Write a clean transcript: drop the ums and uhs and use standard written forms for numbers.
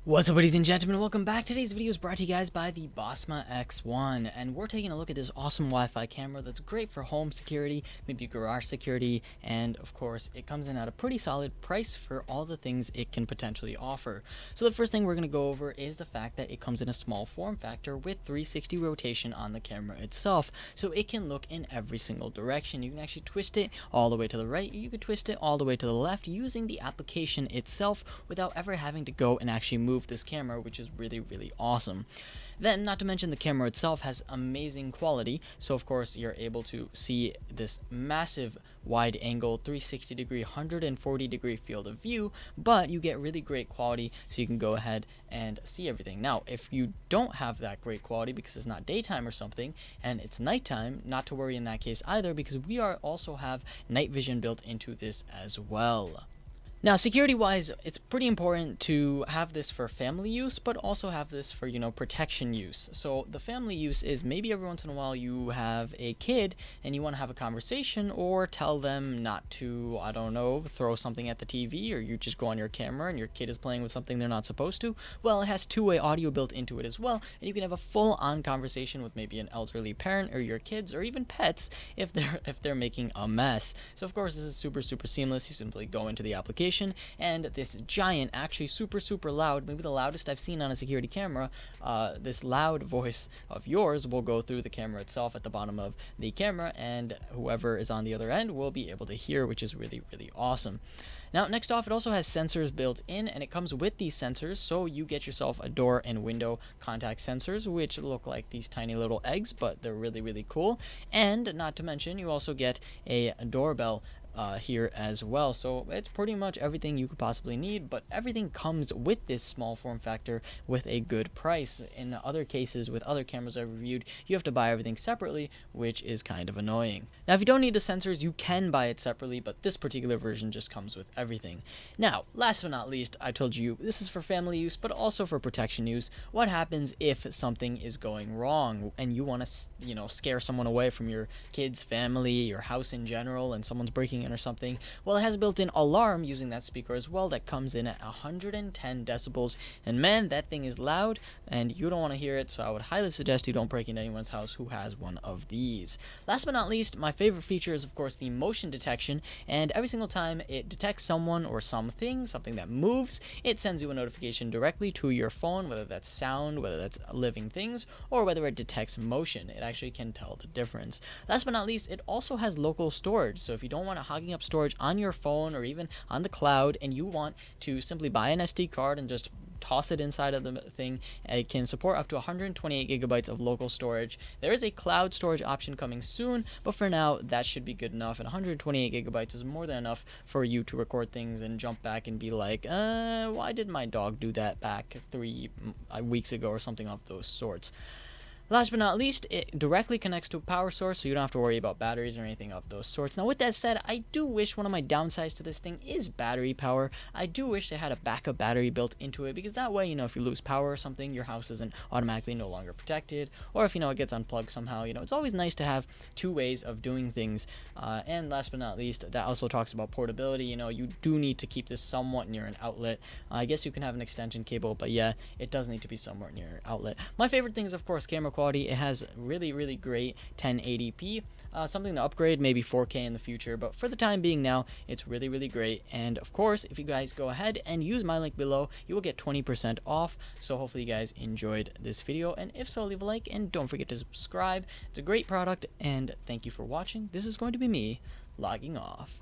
What's up, ladies and gentlemen? Welcome back. Today's video is brought to you guys by the Bosma X1, and we're taking a look at this awesome Wi-Fi camera that's great for home security, maybe garage security, and of course it comes in at a pretty solid price for all the things it can potentially offer. So the first thing we're going to go over is the fact that it comes in a small form factor with 360 rotation on the camera itself, so it can look in every single direction. You can actually twist it all the way to the right, you can twist it all the way to the left using the application itself without ever having to go and actually move this camera, which is really awesome. Then, not to mention, the camera itself has amazing quality, so of course you're able to see this massive wide angle 360 degree 140 degree field of view, but you get really great quality so you can go ahead and see everything. Now if you don't have that great quality because it's not daytime or something and it's nighttime, not to worry in that case either, because we also have night vision built into this as well. Now, security-wise, it's pretty important to have this for family use, but also have this for, protection use. So the family use is maybe every once in a while you have a kid and you want to have a conversation or tell them not to, I don't know, throw something at the TV, or you just go on your camera and your kid is playing with something they're not supposed to. Well, it has two-way audio built into it as well, and you can have a full-on conversation with maybe an elderly parent or your kids or even pets if they're making a mess. So of course this is super seamless. You simply go into the application, and this giant, actually super loud, maybe the loudest I've seen on a security camera, this loud voice of yours will go through the camera itself at the bottom of the camera, and whoever is on the other end will be able to hear, which is really awesome. Now, next off, it also has sensors built in, and it comes with these sensors, so you get yourself a door and window contact sensors, which look like these tiny little eggs, but they're really cool. And not to mention, you also get a doorbell here as well, so it's pretty much everything you could possibly need, but everything comes with this small form factor with a good price. In other cases with other cameras I've reviewed, you have to buy everything separately, which is kind of annoying. Now, if you don't need the sensors, you can buy it separately, but this particular version just comes with everything. Now, last but not least, I told you this is for family use, but also for protection use. What happens if something is going wrong and you want to, scare someone away from your kids, family, your house in general, and someone's breaking in or something? Well, it has a built-in alarm using that speaker as well that comes in at 110 decibels, and man, that thing is loud and you don't want to hear it, so I would highly suggest you don't break into anyone's house who has one of these. Last but not least, my favorite feature is of course the motion detection, and every single time it detects someone or something that moves, it sends you a notification directly to your phone, whether that's sound, whether that's living things, or whether it detects motion. It actually can tell the difference. Last but not least, it also has local storage, so if you don't want to hogging up storage on your phone or even on the cloud and you want to simply buy an SD card and just toss it inside of the thing, it can support up to 128 gigabytes of local storage. There is a cloud storage option coming soon, but for now that should be good enough, and 128 gigabytes is more than enough for you to record things and jump back and be like, why did my dog do that back 3 weeks ago or something of those sorts. Last but not least, it directly connects to a power source, so you don't have to worry about batteries or anything of those sorts. Now, with that said, I do wish one of my downsides to this thing is battery power. I do wish they had a backup battery built into it, because that way, if you lose power or something, your house isn't automatically no longer protected, or if, it gets unplugged somehow, it's always nice to have two ways of doing things. And last but not least, that also talks about portability. You do need to keep this somewhat near an outlet. I guess you can have an extension cable, but yeah, it does need to be somewhere near an outlet. My favorite thing is, of course, camera quality. It has really great 1080p, something to upgrade, maybe 4K in the future, but for the time being now, it's really great. And of course, if you guys go ahead and use my link below, you will get 20% off. So hopefully you guys enjoyed this video, and if so, leave a like and don't forget to subscribe. It's a great product, and thank you for watching. This is going to be me logging off.